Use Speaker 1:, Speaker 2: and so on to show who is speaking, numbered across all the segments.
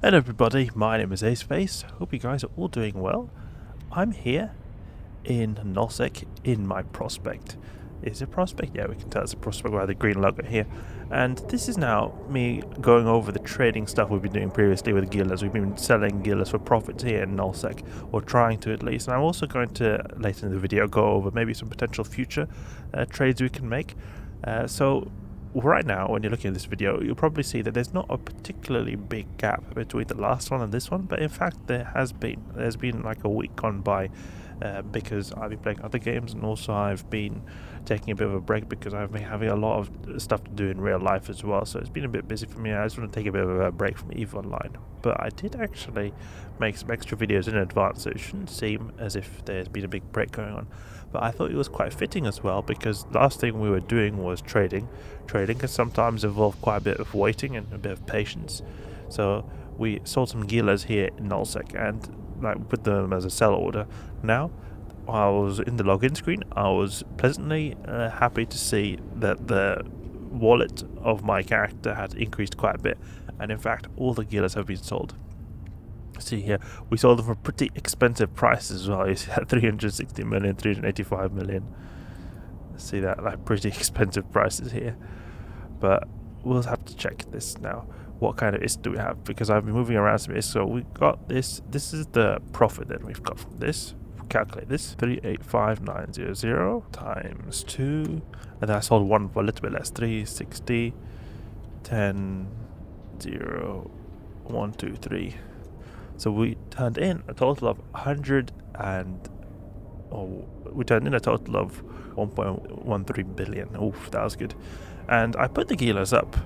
Speaker 1: Hello everybody, my name is Aceface. Hope you guys are all doing well. I'm here in nullsec in my prospect. Is it prospect? Yeah, we can tell it's a prospect by the green logo here. And this is now me going over the trading stuff we've been doing previously with Gilas. We've been selling Gilas for profits here in nullsec, or trying to at least. And I'm also going to, later in the video, go over maybe some potential future trades we can make. So right now, when you're looking at this video, you'll probably see that there's not a particularly big gap between the last one and this one, but in fact there's been like a week gone by because I've been playing other games, and also I've been taking a bit of a break because I've been having a lot of stuff to do in real life as well, so it's been a bit busy for me. I just want to take a bit of a break from EVE Online, but I did actually make some extra videos in advance, so it shouldn't seem as if there's been a big break going on. But I thought it was quite fitting as well, because last thing we were doing was trading. Trading can sometimes involve quite a bit of waiting and a bit of patience. So we sold some Gilas here in nullsec and like put them as a sell order. Now, while I was in the login screen, I was pleasantly happy to see that the wallet of my character had increased quite a bit, and in fact all the Gilas have been sold. See here, we sold them for pretty expensive prices as well. You see that 360 million, 385 million. See that, like, pretty expensive prices here. But we'll have to check this now. What kind of ISK do we have? Because I've been moving around some ISK. So we got this. This is the profit that we've got from this. Calculate this: 385,900 times 2, and then I sold one for a little bit less: 360, 10, 0, 1, 2, 3. So we turned in a total of 1.13 billion. Oof, that was good. And I put the Gilas up.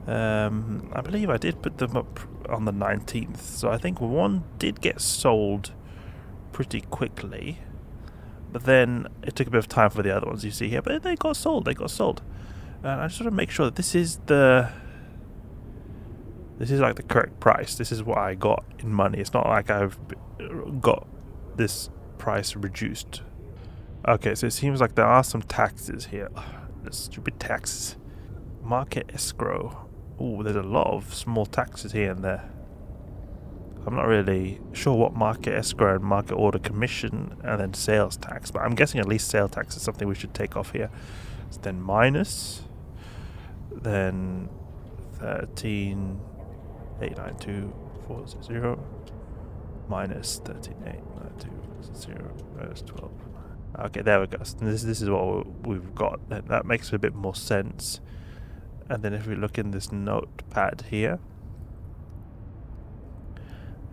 Speaker 1: I believe I did put them up on the 19th. So I think one did get sold pretty quickly, but then it took a bit of time for the other ones you see here. But they got sold. And I just want to make sure that this is like the correct price. This is what I got in money. It's not like I've got this price reduced. Okay, so it seems like there are some taxes here. The stupid taxes. Market escrow. Oh, there's a lot of small taxes here and there. I'm not really sure what market escrow and market order commission and then sales tax, but I'm guessing at least sales tax is something we should take off here. So then minus, then 13,892,400 minus 13,892,400 minus 12. Okay, there we go. So this is what we've got. That makes a bit more sense. And then if we look in this notepad here,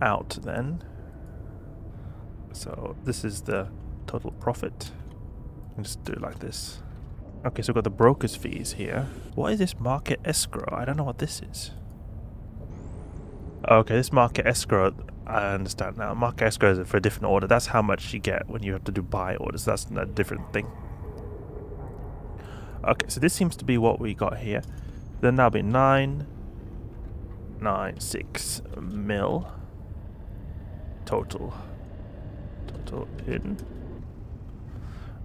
Speaker 1: out then. So this is the total profit. And just do it like this. Okay, so we've got the broker's fees here. What is this market escrow? I don't know what this is. Okay, this market escrow, I understand now. Market escrow is for a different order. That's how much you get when you have to do buy orders. That's a different thing. Okay, so this seems to be what we got here. Then that'll be 996 mil total in.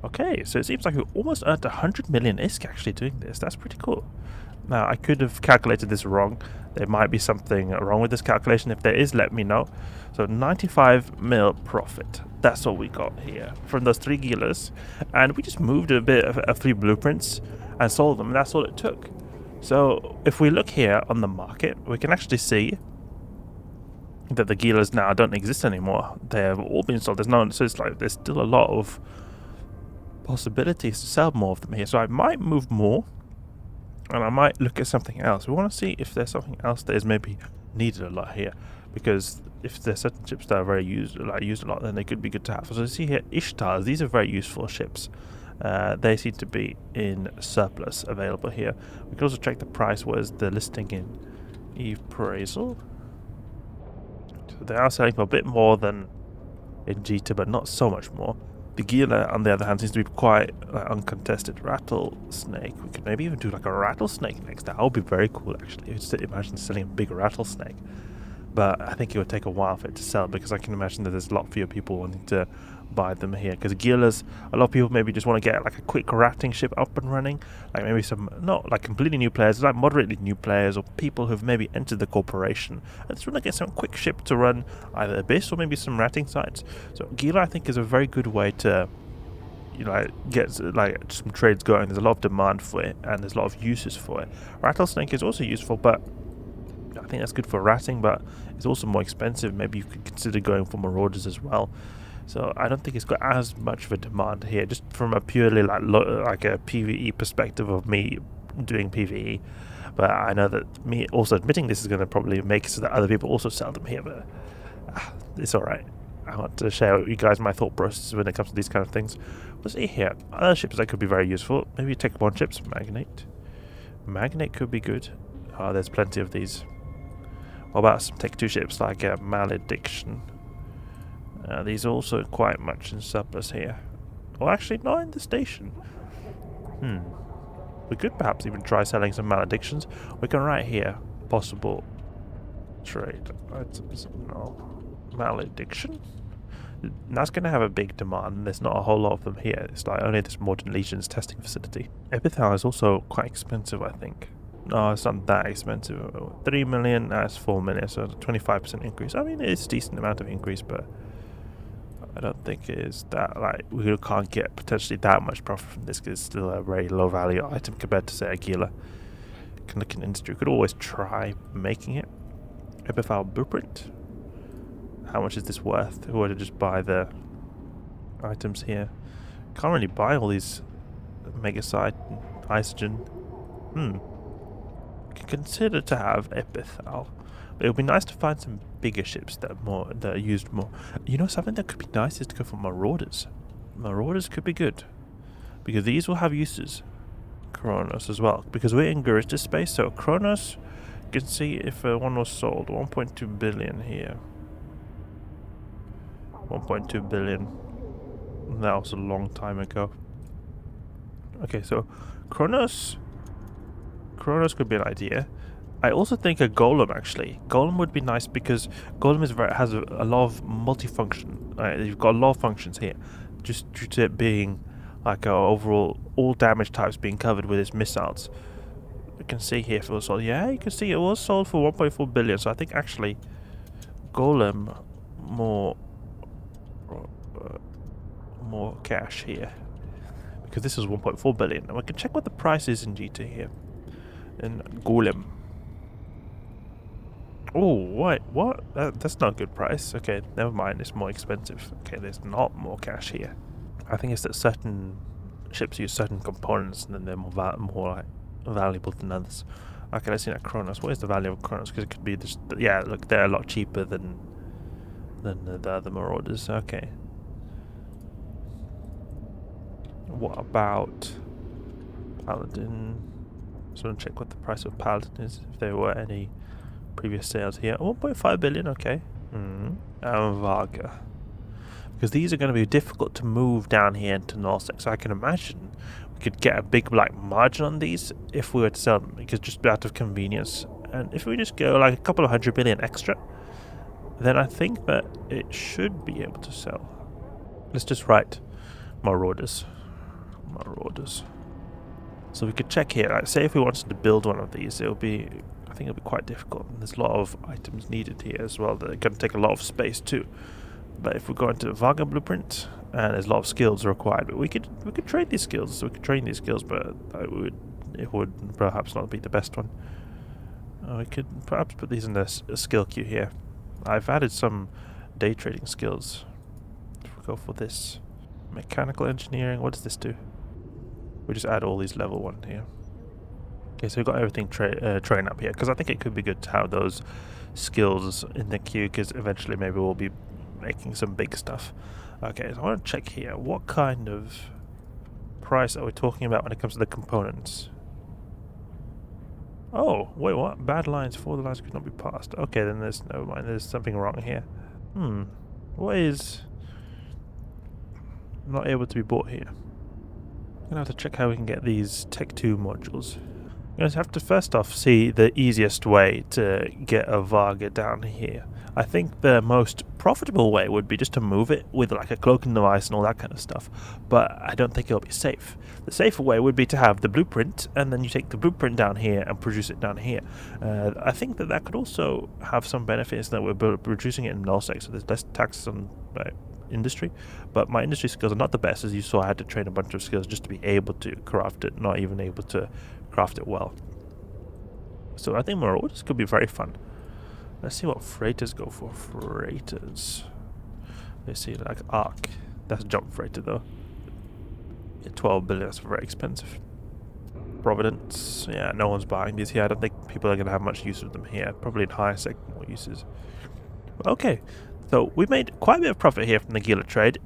Speaker 1: Okay, so it seems like we almost earned 100 million ISK actually doing this. That's pretty cool. Now, I could have calculated this wrong. There might be something wrong with this calculation. If there is, let me know. So 95 mil profit. That's what we got here from those 3 Gilas. And we just moved a bit of 3 blueprints and sold them. And that's all it took. So if we look here on the market, we can actually see that the Gilas now don't exist anymore. They have all been sold. So it's like there's still a lot of possibilities to sell more of them here. So I might move more. And I might look at something else. We want to see if there's something else that is maybe needed a lot here, because if there's certain ships that are very used a lot, then they could be good to have. So you see here, Ishtars. These are very useful ships. They seem to be in surplus available here. We can also check the price. What is the listing in EVE Appraisal? So they are selling for a bit more than in Jita, but not so much more. The Gila, on the other hand, seems to be quite uncontested. Rattlesnake. We could maybe even do like a rattlesnake next. That would be very cool, actually. Just imagine selling a big rattlesnake. but I think it would take a while for it to sell, because I can imagine that there's a lot fewer people wanting to buy them here. Because Gilas, a lot of people maybe just want to get like a quick rafting ship up and running, like maybe some not like completely new players, like moderately new players, or people who've maybe entered the corporation and just want to get some quick ship to run either Abyss or maybe some rafting sites. So Gila, I think, is a very good way to, you know, get like some trades going. There's a lot of demand for it, and there's a lot of uses for it. Rattlesnake is also useful, but I think that's good for ratting, but it's also more expensive. Maybe you could consider going for Marauders as well. So I don't think it's got as much of a demand here, just from a purely like a PvE perspective of me doing PvE. But I know that me also admitting this is going to probably make it so that other people also sell them here, but it's alright. I want to share with you guys my thought process when it comes to these kind of things. We'll see here. Other ships that could be very useful. Maybe Tech 1 ships. Magnate. Magnate could be good. Oh, there's plenty of these. What about some Tech 2 ships like Malediction? These are also quite much in surplus here. Well, actually, not in the station. We could perhaps even try selling some Maledictions. We can write here. Possible trade items. No. Malediction? That's going to have a big demand. There's not a whole lot of them here. It's like only this Modern Legions testing facility. Epithal is also quite expensive, I think. No, it's not that expensive. 3 million, that's 4 million, so 25% increase. I mean, it's a decent amount of increase, but I don't think it is that, like, we can't get potentially that much profit from this, because it's still a very low value item compared to, say, a Gila. Can look in industry. We could always try making it. Epithal blueprint. How much is this worth? Who were to just buy the items here? Can't really buy all these Megasite, Isogen. Can consider to have Epithal. But it would be nice to find some bigger ships that are used more. You know, something that could be nice is to go for Marauders. Marauders could be good, because these will have uses. Kronos as well, because we're in Garista space. So Kronos, you can see if one was sold. 1.2 billion here. 1.2 billion. That was a long time ago. Okay, so Kronos could be an idea. I also think a Golem, actually. Golem would be nice, because Golem has a lot of multifunction. You've got a lot of functions here, just due to it being like overall all damage types being covered with its missiles. You can see here if it was sold. Yeah, you can see it was sold for 1.4 billion. So I think actually Golem more cash here, because this is 1.4 billion. And we can check what the price is in GT here. In Golem. Oh, wait, what? That's not a good price. Okay, never mind, it's more expensive. Okay, there's not more cash here. I think it's that certain ships use certain components, and then they're more like, valuable than others. Okay, let's see that Kronos. What is the value of Kronos? Because it could be just, yeah, look, they're a lot cheaper than the other Marauders. Okay. What about Paladin? Just want to check what the price of Paladin is, if there were any previous sales here. 1.5 billion, okay. And Varga. Because these are going to be difficult to move down here into nullsec. So I can imagine we could get a big like margin on these if we were to sell them, because just out of convenience. And if we just go like a couple of 100 million extra, then I think that it should be able to sell. Let's just write Marauders. So we could check here. Like, say if we wanted to build one of these, I think it'll be quite difficult. There's a lot of items needed here as well that are going to take a lot of space too. But if we go into Varga blueprint, and there's a lot of skills required, but we could trade these skills. So we could train these skills, but it would perhaps not be the best one. We could perhaps put these in a skill queue here. I've added some day trading skills. If we go for this mechanical engineering, what does this do? We just add all these level 1 here. Okay, so we've got everything trained up here, because I think it could be good to have those skills in the queue, because eventually maybe we'll be making some big stuff. Okay, so I want to check here. What kind of price are we talking about when it comes to the components? Oh, wait, what? Bad lines. 4 of the lines could not be passed. Okay, then never mind. There's something wrong here. What is not able to be bought here? I'm gonna have to check how we can get these Tech 2 modules. You guys have to first off see the easiest way to get a Varga down here. I think the most profitable way would be just to move it with like a cloaking device and all that kind of stuff, but I don't think it'll be safe. The safer way would be to have the blueprint, and then you take the blueprint down here and produce it down here. I think that could also have some benefits that we're producing it in nullsec, so there's less taxes on industry, but my industry skills are not the best. As you saw, I had to train a bunch of skills just to be able to craft it, not even able to craft it well. So I think Marauders could be very fun. Let's see what freighters go for. Freighters. Let's see, like Arc. That's jump freighter though. Yeah, 12 billion, that's very expensive. Providence. Yeah, no one's buying these here. I don't think people are going to have much use of them here. Probably in higher sec more uses. Okay. So we made quite a bit of profit here from the Gila trade.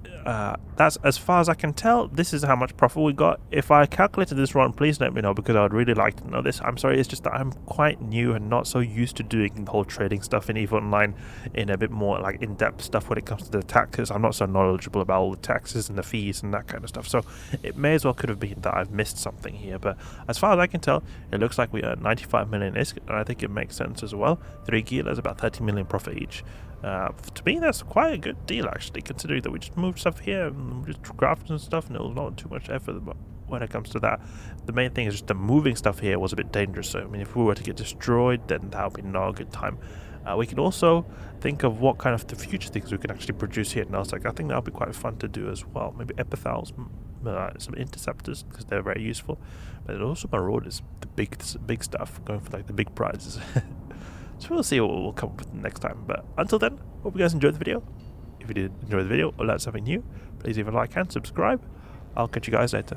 Speaker 1: That's, as far as I can tell, this is how much profit we got. If I calculated this wrong, please let me know, because I would really like to know this. I'm sorry, it's just that I'm quite new and not so used to doing the whole trading stuff in EVE Online in a bit more like in-depth stuff when it comes to the taxes. I'm not so knowledgeable about all the taxes and the fees and that kind of stuff. So it may as well could have been that I've missed something here. But as far as I can tell, it looks like we earned 95 million ISK, and I think it makes sense as well. 3 Gilas, about 30 million profit each. To me, that's quite a good deal, actually, considering that we just moved stuff here and just crafted and stuff, and it was not too much effort when it comes to that. The main thing is just the moving stuff here was a bit dangerous, so I mean, if we were to get destroyed, then that would be not a good time. We can also think of what kind of the future things we can actually produce here in nullsec. I think that would be quite fun to do as well. Maybe epithals, some interceptors, because they're very useful, but also marauders, the big stuff, going for like the big prizes. So we'll see what we'll come up with next time. But until then, hope you guys enjoyed the video. If you did enjoy the video or learn something new, please leave a like and subscribe. I'll catch you guys later.